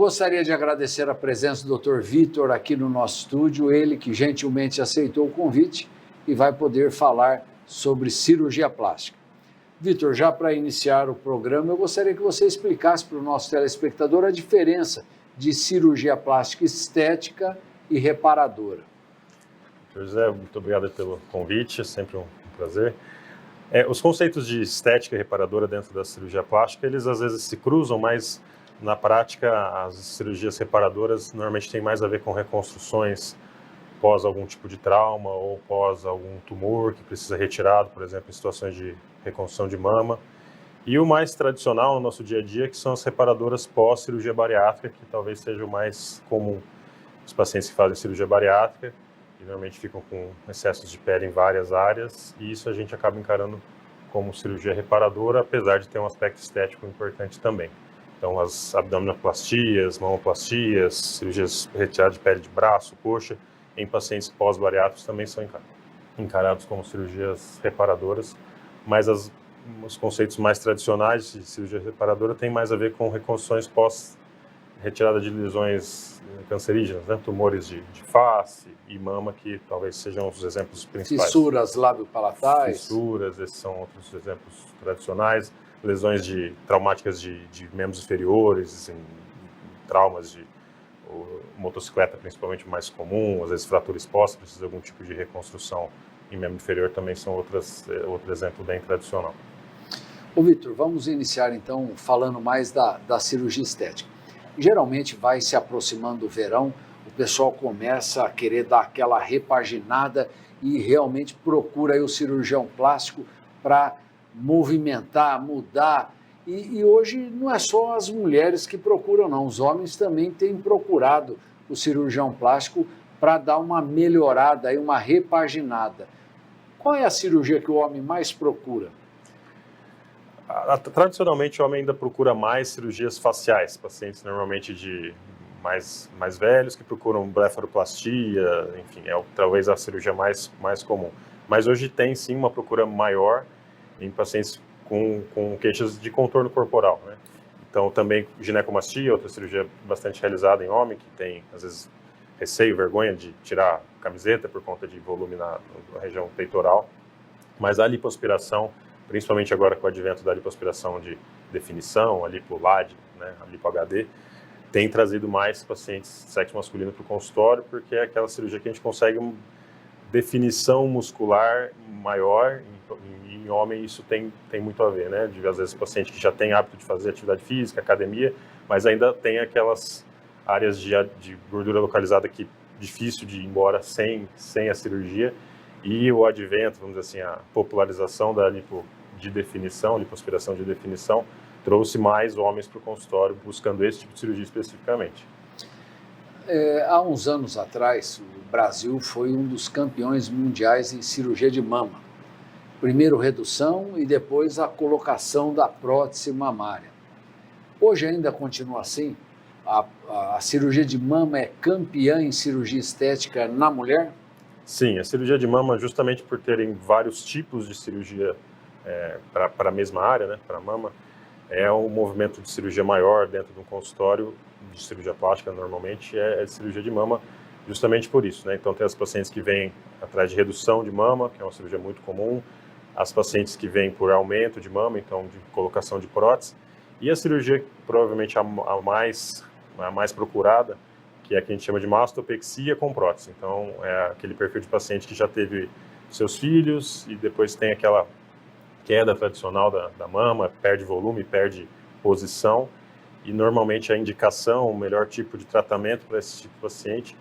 gostaria de agradecer a presença do Dr. Vitor aqui no nosso estúdio, ele que gentilmente aceitou o convite e vai poder falar sobre cirurgia plástica. Vitor, já para iniciar o programa, eu gostaria que você explicasse para o nosso telespectador a diferença de cirurgia plástica estética e reparadora. José, muito obrigado pelo convite, é sempre um prazer. Os conceitos de estética e reparadora dentro da cirurgia plástica, eles às vezes se cruzam, mas na prática as cirurgias reparadoras normalmente têm mais a ver com reconstruções pós algum tipo de trauma ou pós algum tumor que precisa retirado, por exemplo, em situações de reconstrução de mama. E o mais tradicional no nosso dia a dia, que são as reparadoras pós-cirurgia bariátrica, que talvez seja o mais comum. Os pacientes que fazem cirurgia bariátrica, e normalmente ficam com excessos de pele em várias áreas, e isso a gente acaba encarando como cirurgia reparadora, apesar de ter um aspecto estético importante também. Então, as abdominoplastias, mamoplastias, cirurgias retiradas de pele de braço, coxa, em pacientes pós-bariátricos também são encarados como cirurgias reparadoras, mas os conceitos mais tradicionais de cirurgia reparadora têm mais a ver com reconstruções pós-retirada de lesões cancerígenas, né? Tumores de face e mama, que talvez sejam os exemplos principais. Fissuras lábio-palatais. Fissuras, esses são outros exemplos tradicionais. Lesões traumáticas de membros inferiores, traumas de motocicleta, principalmente mais comum, às vezes fratura exposta, precisa de algum tipo de reconstrução em membro inferior, também são outro exemplo bem tradicional. Ô Vitor, vamos iniciar então falando mais da cirurgia estética. Geralmente vai se aproximando do verão, o pessoal começa a querer dar aquela repaginada e realmente procura aí o cirurgião plástico para movimentar, mudar. E hoje não é só as mulheres que procuram, não. Os homens também têm procurado o cirurgião plástico para dar uma melhorada, aí, uma repaginada. Qual é a cirurgia que o homem mais procura? Tradicionalmente, o homem ainda procura mais cirurgias faciais, pacientes normalmente de mais velhos que procuram blefaroplastia, enfim, talvez a cirurgia mais comum. Mas hoje tem sim uma procura maior em pacientes com queixas de contorno corporal, né? Então também ginecomastia, outra cirurgia bastante realizada em homem, que tem às vezes receio, vergonha de tirar a camiseta por conta de volume na região peitoral. Mas a lipoaspiração, principalmente agora com o advento da lipoaspiração de definição, a lipo-LAD, né, a lipo-HD, tem trazido mais pacientes de sexo masculino para o consultório, porque é aquela cirurgia que a gente consegue uma definição muscular maior. Em homem isso tem muito a ver, né? Às vezes paciente que já tem hábito de fazer atividade física, academia, mas ainda tem aquelas áreas de gordura localizada que é difícil de ir embora sem a cirurgia. E o advento, vamos dizer assim, a popularização da lipoaspiração de definição, trouxe mais homens para o consultório buscando esse tipo de cirurgia especificamente. Há uns anos atrás, o Brasil foi um dos campeões mundiais em cirurgia de mama. Primeiro redução e depois a colocação da prótese mamária. Hoje ainda continua assim? A cirurgia de mama é campeã em cirurgia estética na mulher? Sim, a cirurgia de mama, justamente por terem vários tipos de cirurgia para a mesma área, né, para a mama, é um movimento de cirurgia maior dentro de um consultório de cirurgia plástica, normalmente é de cirurgia de mama, justamente por isso, né? Então tem as pacientes que vêm atrás de redução de mama, que é uma cirurgia muito comum, as pacientes que vêm por aumento de mama, então de colocação de prótese, e a cirurgia provavelmente a mais procurada, que é a que a gente chama de mastopexia com prótese. Então é aquele perfil de paciente que já teve seus filhos e depois tem aquela queda tradicional da mama, perde volume, perde posição, e normalmente a indicação, o melhor tipo de tratamento para esse tipo de paciente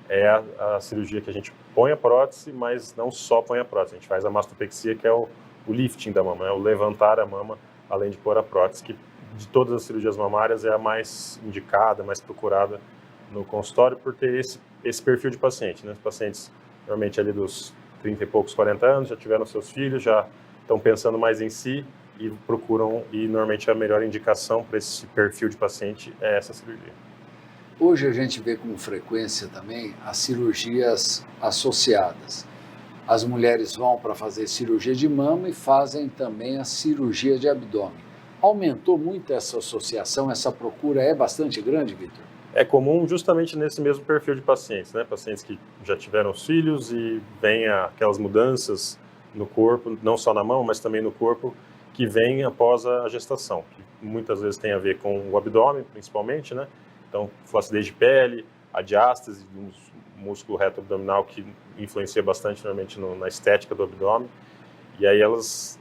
é a cirurgia que a gente põe a prótese, mas não só põe a prótese, a gente faz a mastopexia, que é o lifting da mama, o levantar a mama, além de pôr a prótese, que de todas as cirurgias mamárias é a mais indicada, mais procurada no consultório, por ter esse perfil de paciente, né? Os pacientes normalmente ali dos 30 e poucos, 40 anos, já tiveram seus filhos, já estão pensando mais em si e procuram, e normalmente a melhor indicação para esse perfil de paciente é essa cirurgia. Hoje a gente vê com frequência também as cirurgias associadas. As mulheres vão para fazer cirurgia de mama e fazem também a cirurgia de abdômen. Aumentou muito essa associação, essa procura é bastante grande, Vitor? É comum justamente nesse mesmo perfil de pacientes, né? Pacientes que já tiveram filhos e vêm aquelas mudanças no corpo, não só na mão, mas também no corpo, que vêm após a gestação, que muitas vezes tem a ver com o abdômen, principalmente, né? Então, flacidez de pele, a diástase do músculo reto abdominal, que influencia bastante, normalmente, na estética do abdômen. E aí elas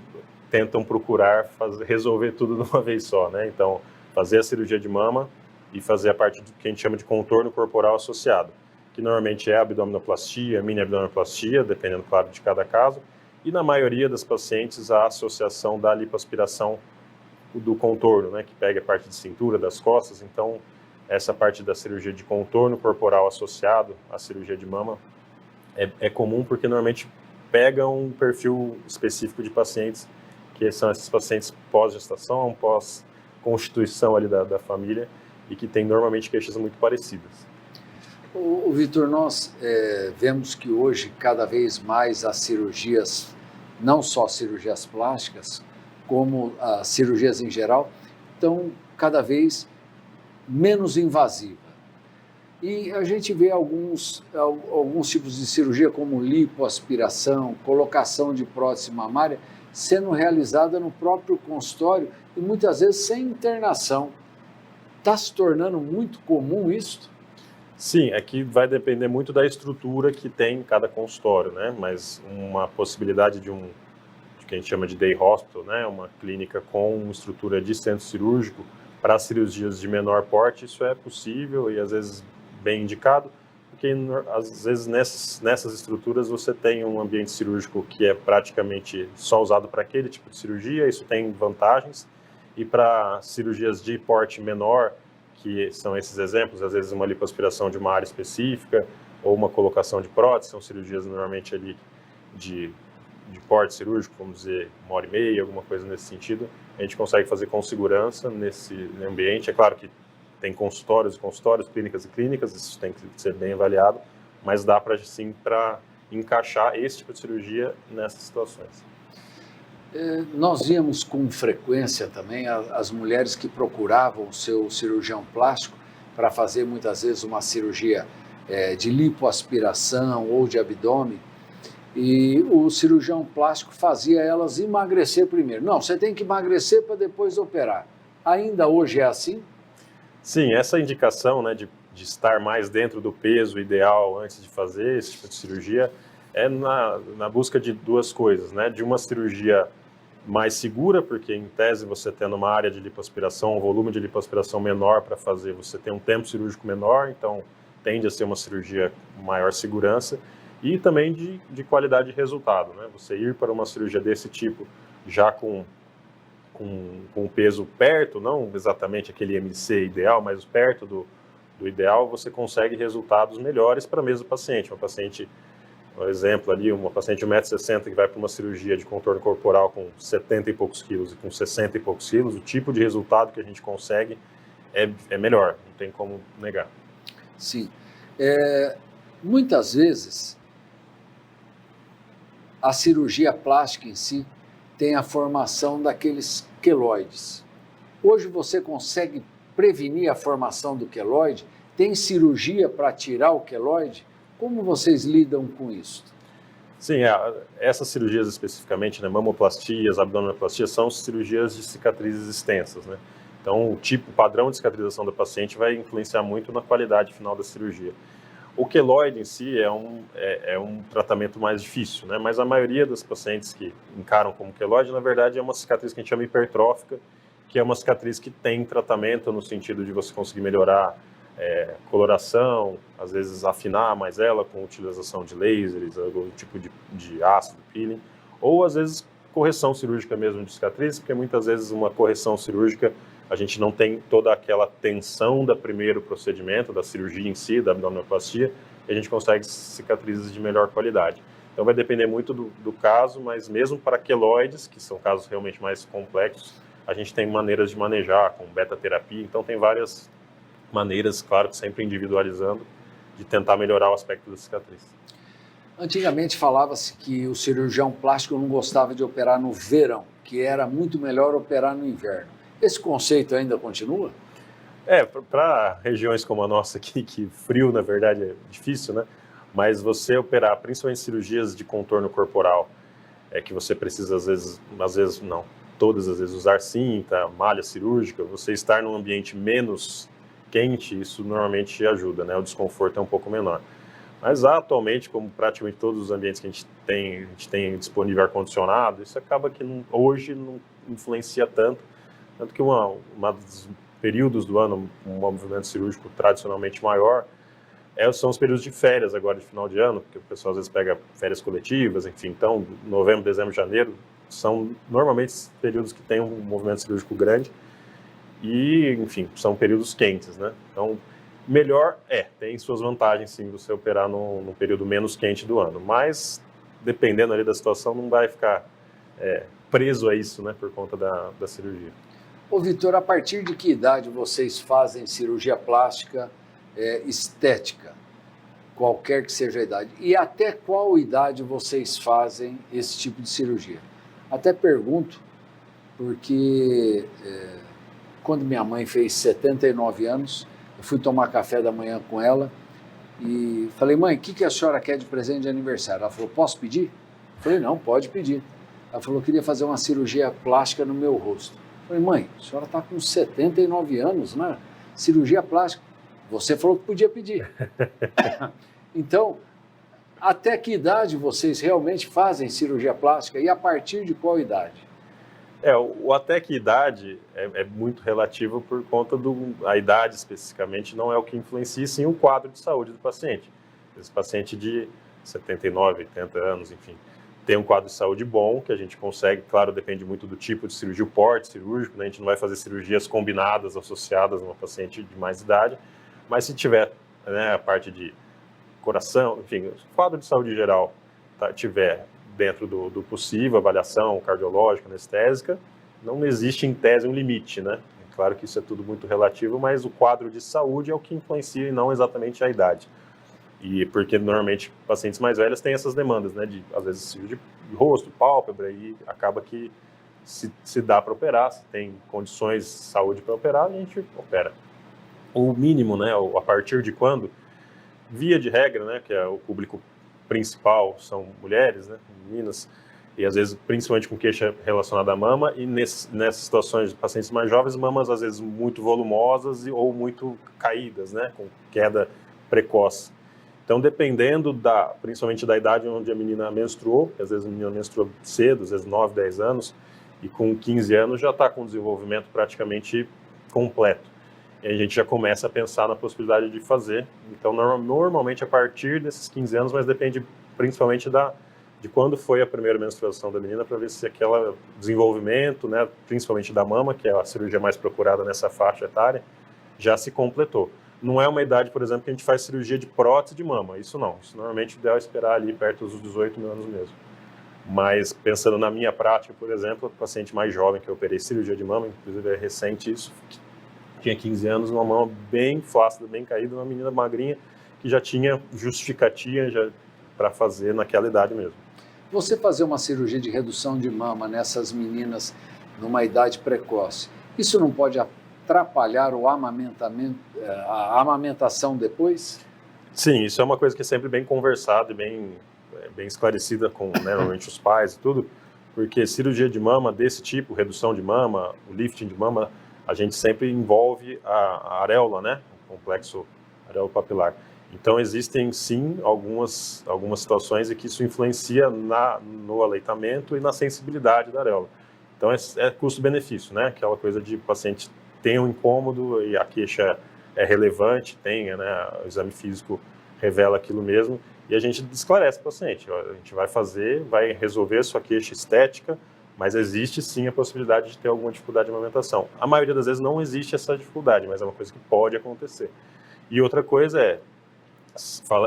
tentam procurar resolver tudo de uma vez só, né? Então, fazer a cirurgia de mama e fazer a parte do que a gente chama de contorno corporal associado, que normalmente é a abdominoplastia, mini abdominoplastia, dependendo, claro, de cada caso, e na maioria das pacientes a associação da lipoaspiração do contorno, né, que pega a parte de cintura, das costas. Então, essa parte da cirurgia de contorno corporal associado à cirurgia de mama é comum porque normalmente pega um perfil específico de pacientes, que são esses pacientes pós-gestação, pós-constituição ali da família, e que tem normalmente queixas muito parecidas. O Vitor, nós vemos que hoje cada vez mais as cirurgias, não só cirurgias plásticas, como as cirurgias em geral, estão cada vez menos invasivas. E a gente vê alguns tipos de cirurgia, como lipoaspiração, colocação de prótese mamária, sendo realizada no próprio consultório e muitas vezes sem internação. Está se tornando muito comum isso? Sim, aqui vai depender muito da estrutura que tem em cada consultório, né? Mas uma possibilidade de que a gente chama de day hospital, né? Uma clínica com uma estrutura de centro cirúrgico para cirurgias de menor porte, isso é possível e às vezes bem indicado, porque às vezes nessas estruturas você tem um ambiente cirúrgico que é praticamente só usado para aquele tipo de cirurgia, isso tem vantagens. E para cirurgias de porte menor, que são esses exemplos, às vezes uma lipoaspiração de uma área específica ou uma colocação de prótese, são cirurgias normalmente ali de porte cirúrgico, vamos dizer, 1h30, alguma coisa nesse sentido, a gente consegue fazer com segurança nesse ambiente. É claro que tem consultórios e consultórios, clínicas e clínicas, isso tem que ser bem avaliado, mas dá para sim para encaixar esse tipo de cirurgia nessas situações. Nós víamos com frequência também as mulheres que procuravam o seu cirurgião plástico para fazer muitas vezes uma cirurgia de lipoaspiração ou de abdômen, e o cirurgião plástico fazia elas emagrecer primeiro. Não, você tem que emagrecer para depois operar. Ainda hoje é assim? Sim, essa indicação, né, de estar mais dentro do peso ideal antes de fazer esse tipo de cirurgia é na busca de duas coisas, né? De uma cirurgia mais segura, porque em tese você tendo uma área de lipoaspiração, um volume de lipoaspiração menor para fazer, você tem um tempo cirúrgico menor, então tende a ser uma cirurgia com maior segurança, e também de qualidade de resultado, né? Você ir para uma cirurgia desse tipo já com o peso perto, não exatamente aquele MC ideal, mas perto do ideal, você consegue resultados melhores para o mesmo paciente. Uma paciente, por exemplo, ali, uma paciente de 1,60 m que vai para uma cirurgia de contorno corporal com 70 e poucos quilos e com 60 e poucos quilos, o tipo de resultado que a gente consegue é melhor, não tem como negar. Sim. Muitas vezes, a cirurgia plástica em si tem a formação daqueles queloides. Hoje você consegue prevenir a formação do queloide? Tem cirurgia para tirar o queloide? Como vocês lidam com isso? Sim, essas cirurgias especificamente, né, mamoplastias, abdominoplastias, são cirurgias de cicatrizes extensas, né? Então, o padrão de cicatrização da paciente vai influenciar muito na qualidade final da cirurgia. O queloide em si é um tratamento mais difícil, né? Mas a maioria dos pacientes que encaram como queloide, na verdade, é uma cicatriz que a gente chama hipertrófica, que é uma cicatriz que tem tratamento no sentido de você conseguir melhorar coloração, às vezes afinar mais ela com utilização de lasers, algum tipo de ácido, peeling, ou às vezes correção cirúrgica mesmo de cicatriz, porque muitas vezes uma correção cirúrgica a gente não tem toda aquela tensão do primeiro procedimento, da cirurgia em si, da abdominoplastia, e a gente consegue cicatrizes de melhor qualidade. Então vai depender muito do caso, mas mesmo para queloides, que são casos realmente mais complexos, a gente tem maneiras de manejar, com beta-terapia, então tem várias maneiras, claro, sempre individualizando, de tentar melhorar o aspecto da cicatriz. Antigamente falava-se que o cirurgião plástico não gostava de operar no verão, que era muito melhor operar no inverno. Esse conceito ainda continua? Para regiões como a nossa aqui, que frio, na verdade, é difícil, né? Mas você operar, principalmente cirurgias de contorno corporal, que você precisa, às vezes não, todas as vezes, usar cinta, malha cirúrgica, você estar num ambiente menos quente, isso normalmente ajuda, né? O desconforto é um pouco menor. Mas atualmente, como praticamente todos os ambientes que a gente tem disponível ar-condicionado, isso acaba que hoje não influencia tanto que uma dos períodos do ano, um movimento cirúrgico tradicionalmente maior, são os períodos de férias agora de final de ano, porque o pessoal às vezes pega férias coletivas, enfim, então novembro, dezembro, janeiro, são normalmente períodos que tem um movimento cirúrgico grande e, enfim, são períodos quentes, né? Então, melhor tem suas vantagens, sim, você operar num período menos quente do ano, mas dependendo ali da situação, não vai ficar preso a isso, né, por conta da cirurgia. Ô, Vitor, a partir de que idade vocês fazem cirurgia plástica estética, qualquer que seja a idade? E até qual idade vocês fazem esse tipo de cirurgia? Até pergunto, porque quando minha mãe fez 79 anos, eu fui tomar café da manhã com ela e falei, mãe, o que a senhora quer de presente de aniversário? Ela falou, posso pedir? Eu falei, não, pode pedir. Ela falou, queria fazer uma cirurgia plástica no meu rosto. Eu falei, mãe, a senhora está com 79 anos, né? Cirurgia plástica. Você falou que podia pedir. Então, até que idade vocês realmente fazem cirurgia plástica e a partir de qual idade? O até que idade é muito relativo por conta a idade especificamente não é o que influencia, sim o quadro de saúde do paciente. Esse paciente de 79, 80 anos, enfim, tem um quadro de saúde bom, que a gente consegue, claro, depende muito do tipo de cirurgia, o porte cirúrgico, né? A gente não vai fazer cirurgias combinadas, associadas a uma paciente de mais idade, mas se tiver, né, a parte de coração, enfim, o quadro de saúde geral tiver dentro do possível, avaliação cardiológica, anestésica, não existe em tese um limite, né? É claro que isso é tudo muito relativo, mas o quadro de saúde é o que influencia e não exatamente a idade. E porque normalmente pacientes mais velhos têm essas demandas, né? Às vezes cirurgia de rosto, pálpebra, e acaba que se dá para operar, se tem condições de saúde para operar, a gente opera. O mínimo, né? A partir de quando, via de regra, né? Que é o público principal são mulheres, né, meninas, e às vezes principalmente com queixa relacionada à mama, e nessas situações de pacientes mais jovens, mamas às vezes muito volumosas ou muito caídas, né, com queda precoce. Então, dependendo principalmente da idade onde a menina menstruou, às vezes a menina menstrua cedo, às vezes 9, 10 anos, e com 15 anos já está com o desenvolvimento praticamente completo. E a gente já começa a pensar na possibilidade de fazer. Então, normalmente a partir desses 15 anos, mas depende principalmente de quando foi a primeira menstruação da menina, para ver se aquele desenvolvimento, né, principalmente da mama, que é a cirurgia mais procurada nessa faixa etária, já se completou. Não é uma idade, por exemplo, que a gente faz cirurgia de prótese de mama, isso não. Isso normalmente o ideal é esperar ali perto dos 18 anos mesmo. Mas pensando na minha prática, por exemplo, o paciente mais jovem que eu operei cirurgia de mama, inclusive é recente isso, tinha 15 anos, uma mama bem flácida, bem caída, uma menina magrinha que já tinha justificativa para fazer naquela idade mesmo. Você fazer uma cirurgia de redução de mama nessas meninas numa idade precoce, isso não pode atrapalhar o amamentamento, a amamentação depois? Sim, isso é uma coisa que é sempre bem conversada e bem esclarecida com, né, normalmente os pais e tudo, porque cirurgia de mama desse tipo, redução de mama, o lifting de mama, a gente sempre envolve a areola, né? O complexo areopapilar. Então, existem, sim, algumas situações em que isso influencia no aleitamento e na sensibilidade da areola. Então, é custo-benefício, né? Aquela coisa de o paciente tem um incômodo e a queixa é relevante, né? O exame físico revela aquilo mesmo, e a gente esclarece o paciente. A gente vai resolver a sua queixa estética, mas existe sim a possibilidade de ter alguma dificuldade de amamentação. A maioria das vezes não existe essa dificuldade, mas é uma coisa que pode acontecer. E outra coisa é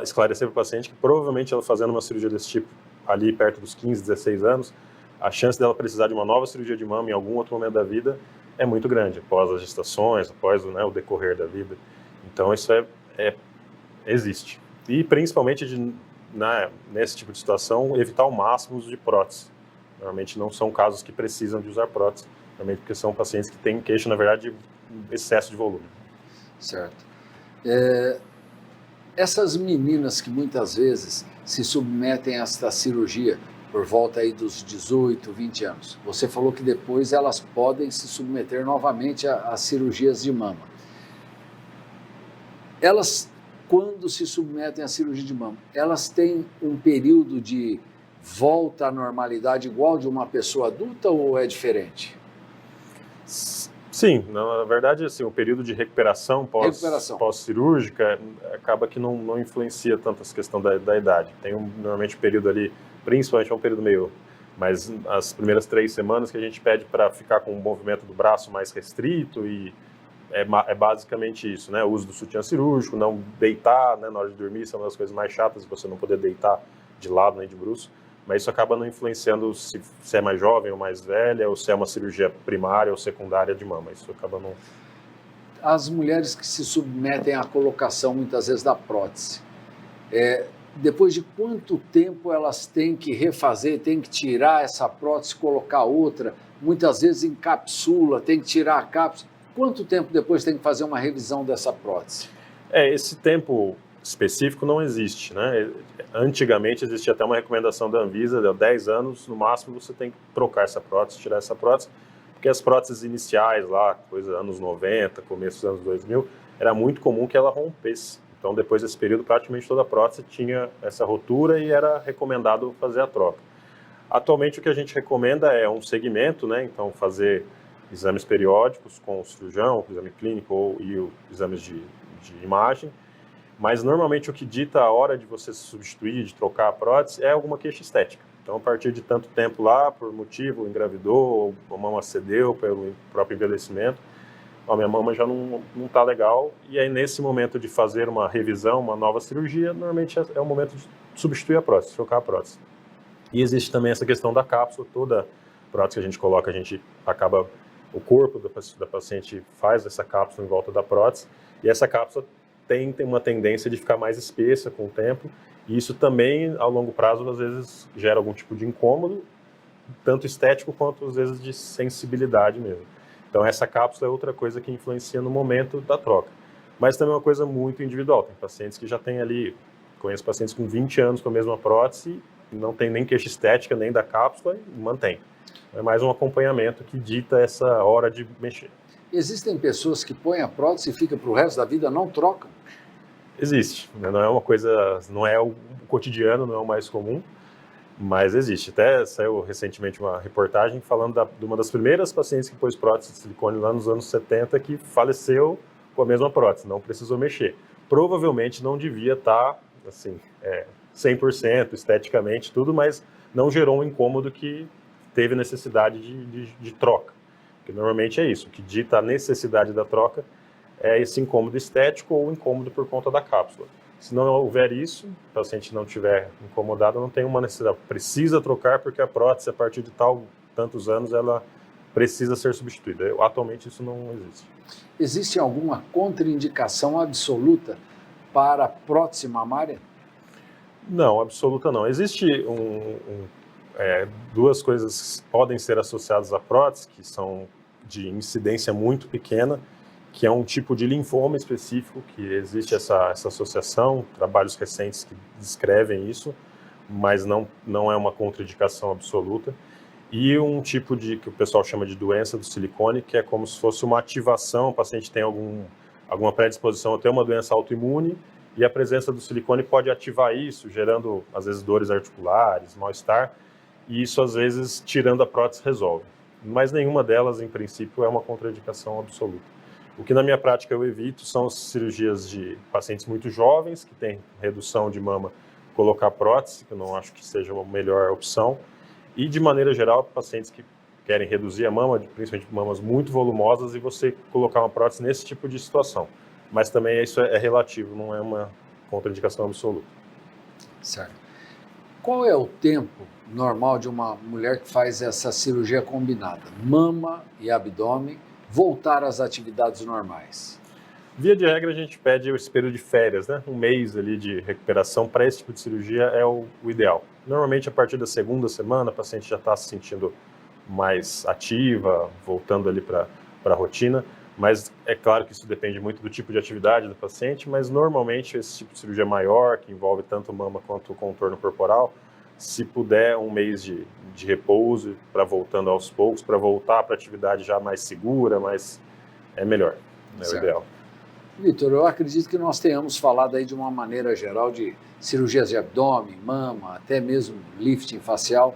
esclarecer para o paciente que provavelmente ela fazendo uma cirurgia desse tipo ali perto dos 15, 16 anos, a chance dela precisar de uma nova cirurgia de mama em algum outro momento da vida é muito grande, após as gestações, após, né, o decorrer da vida. Então isso existe. E principalmente nesse tipo de situação, evitar ao máximo o uso de prótese. Normalmente não são casos que precisam de usar prótese, especificamente, porque são pacientes que têm queixa, na verdade, de excesso de volume. Certo. Essas meninas que muitas vezes se submetem a esta cirurgia por volta aí dos 18, 20 anos, você falou que depois elas podem se submeter novamente a cirurgias de mama. Elas, quando se submetem à cirurgia de mama, elas têm um período de volta à normalidade igual de uma pessoa adulta ou é diferente? Sim, na verdade, assim, o período de recuperação pós-cirúrgica acaba que não influencia tanto essa questão da idade. Tem normalmente um período ali, principalmente é um período meio, mas as primeiras 3 semanas que a gente pede para ficar com o movimento do braço mais restrito e é basicamente isso, né? O uso do sutiã cirúrgico, não deitar, né, na hora de dormir, isso é uma das coisas mais chatas, você não poder deitar de lado nem de bruço. Mas isso acaba não influenciando se é mais jovem ou mais velha, ou se é uma cirurgia primária ou secundária de mama. Isso acaba não... As mulheres que se submetem à colocação, muitas vezes, da prótese, depois de quanto tempo elas têm que refazer, têm que tirar essa prótese, colocar outra, muitas vezes encapsula, tem que tirar a cápsula. Quanto tempo depois tem que fazer uma revisão dessa prótese? Esse tempo específico não existe, né? Antigamente existia até uma recomendação da Anvisa, de 10 anos, no máximo você tem que trocar essa prótese, tirar essa prótese, porque as próteses iniciais lá, coisa anos 90, começo dos anos 2000, era muito comum que ela rompesse. Então depois desse período praticamente toda a prótese tinha essa rotura e era recomendado fazer a troca. Atualmente o que a gente recomenda é um segmento, né? Então fazer exames periódicos com o cirurgião, o exame clínico e os exames de imagem. Mas normalmente o que dita a hora de você se substituir, de trocar a prótese, é alguma queixa estética. Então, a partir de tanto tempo lá, por motivo, engravidou, a mama cedeu pelo próprio envelhecimento, a minha mama já não está legal. E aí, nesse momento de fazer uma revisão, uma nova cirurgia, normalmente é o momento de substituir a prótese, trocar a prótese. E existe também essa questão da cápsula. Toda prótese que a gente coloca, a gente acaba... O corpo da paciente faz essa cápsula em volta da prótese, e essa cápsula tem uma tendência de ficar mais espessa com o tempo, e isso também, ao longo prazo, às vezes gera algum tipo de incômodo, tanto estético quanto, às vezes, de sensibilidade mesmo. Então, essa cápsula é outra coisa que influencia no momento da troca. Mas também é uma coisa muito individual. Tem pacientes que já têm ali, conheço pacientes com 20 anos com a mesma prótese, não tem nem queixa estética, nem da cápsula, e mantém. É mais um acompanhamento que dita essa hora de mexer. Existem pessoas que põem a prótese e ficam para o resto da vida, não trocam? Existe, né? Não é uma coisa, não é o cotidiano, não é o mais comum, mas existe. Até saiu recentemente uma reportagem falando de uma das primeiras pacientes que pôs prótese de silicone lá nos anos 70, que faleceu com a mesma prótese, não precisou mexer. Provavelmente não devia estar, assim, 100% esteticamente, tudo, mas não gerou um incômodo que teve necessidade de troca. Porque normalmente é isso, o que dita a necessidade da troca é esse incômodo estético ou incômodo por conta da cápsula. Se não houver isso, o paciente não estiver incomodado, não tem uma necessidade. Precisa trocar porque a prótese, a partir de tantos anos, ela precisa ser substituída. Atualmente isso não existe. Existe alguma contraindicação absoluta para a prótese mamária? Não, absoluta não. Existe duas coisas que podem ser associadas à prótese, que são de incidência muito pequena, que é um tipo de linfoma específico, que existe essa associação, trabalhos recentes que descrevem isso, mas não é uma contraindicação absoluta, e um tipo que o pessoal chama de doença do silicone, que é como se fosse uma ativação, o paciente tem alguma predisposição a ter uma doença autoimune, e a presença do silicone pode ativar isso, gerando, às vezes, dores articulares, mal-estar, e isso, às vezes, tirando a prótese, resolve. Mas nenhuma delas, em princípio, é uma contraindicação absoluta. O que na minha prática eu evito são as cirurgias de pacientes muito jovens, que têm redução de mama, colocar prótese, que eu não acho que seja uma melhor opção, e de maneira geral, pacientes que querem reduzir a mama, principalmente mamas muito volumosas, e você colocar uma prótese nesse tipo de situação. Mas também isso é relativo, não é uma contraindicação absoluta. Certo. Qual é o tempo normal de uma mulher que faz essa cirurgia combinada, mama e abdômen, voltar às atividades normais? Via de regra, a gente pede esse período de férias, né? Um mês ali de recuperação para esse tipo de cirurgia é o ideal. Normalmente, a partir da segunda semana, a paciente já está se sentindo mais ativa, voltando ali para a rotina. Mas é claro que isso depende muito do tipo de atividade do paciente, mas normalmente esse tipo de cirurgia maior, que envolve tanto mama quanto o contorno corporal, se puder um mês de repouso, para voltando aos poucos, para voltar para a atividade já mais segura, mas é melhor, é o ideal. Vitor, eu acredito que nós tenhamos falado aí de uma maneira geral de cirurgias de abdômen, mama, até mesmo lifting facial,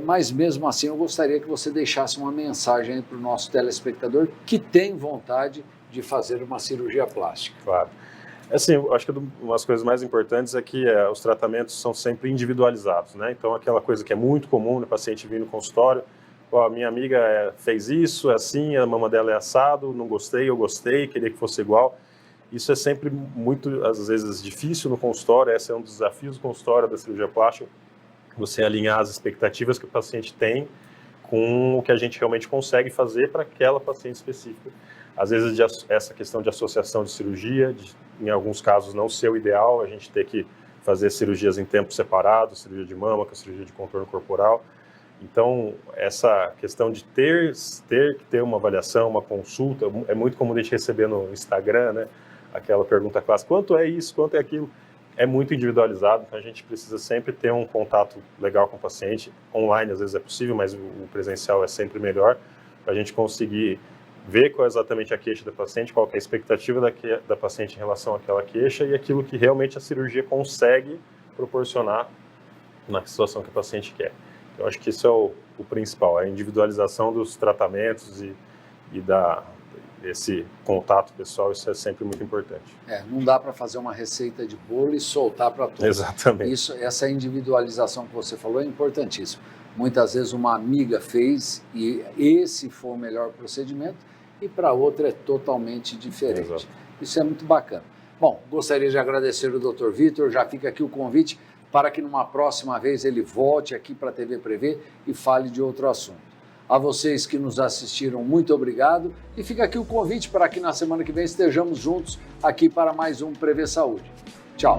mas mesmo assim eu gostaria que você deixasse uma mensagem para o nosso telespectador que tem vontade de fazer uma cirurgia plástica. Claro. Assim, eu acho que uma das coisas mais importantes é que os tratamentos são sempre individualizados, né? Então, aquela coisa que é muito comum no paciente vir no consultório, a minha amiga fez isso, é assim, a mama dela é assado, não gostei, eu gostei, queria que fosse igual. Isso é sempre muito, às vezes, difícil no consultório, esse é um dos desafios do consultório da cirurgia plástica, você alinhar as expectativas que o paciente tem com o que a gente realmente consegue fazer para aquela paciente específica. Às vezes, essa questão de associação de cirurgia, em alguns casos não ser o ideal, a gente ter que fazer cirurgias em tempo separado, cirurgia de mama, cirurgia de contorno corporal. Então, essa questão de ter que ter uma avaliação, uma consulta, é muito comum a gente receber no Instagram, né? Aquela pergunta clássica, quanto é isso, quanto é aquilo? É muito individualizado, então a gente precisa sempre ter um contato legal com o paciente. Online, às vezes, é possível, mas o presencial é sempre melhor, para a gente conseguir ver qual é exatamente a queixa da paciente, qual é a expectativa da paciente em relação àquela queixa e aquilo que realmente a cirurgia consegue proporcionar na situação que a paciente quer. Eu acho que isso é o principal, a individualização dos tratamentos e esse contato pessoal, isso é sempre muito importante. Não dá para fazer uma receita de bolo e soltar para todos. Exatamente. Essa individualização que você falou é importantíssimo. Muitas vezes uma amiga fez e esse foi o melhor procedimento e para outra é totalmente diferente. Exato. Isso é muito bacana. Bom, gostaria de agradecer o Dr. Vitor, já fica aqui o convite para que numa próxima vez ele volte aqui para a TV Prevê e fale de outro assunto. A vocês que nos assistiram, muito obrigado e fica aqui o convite para que na semana que vem estejamos juntos aqui para mais um Prevê Saúde. Tchau!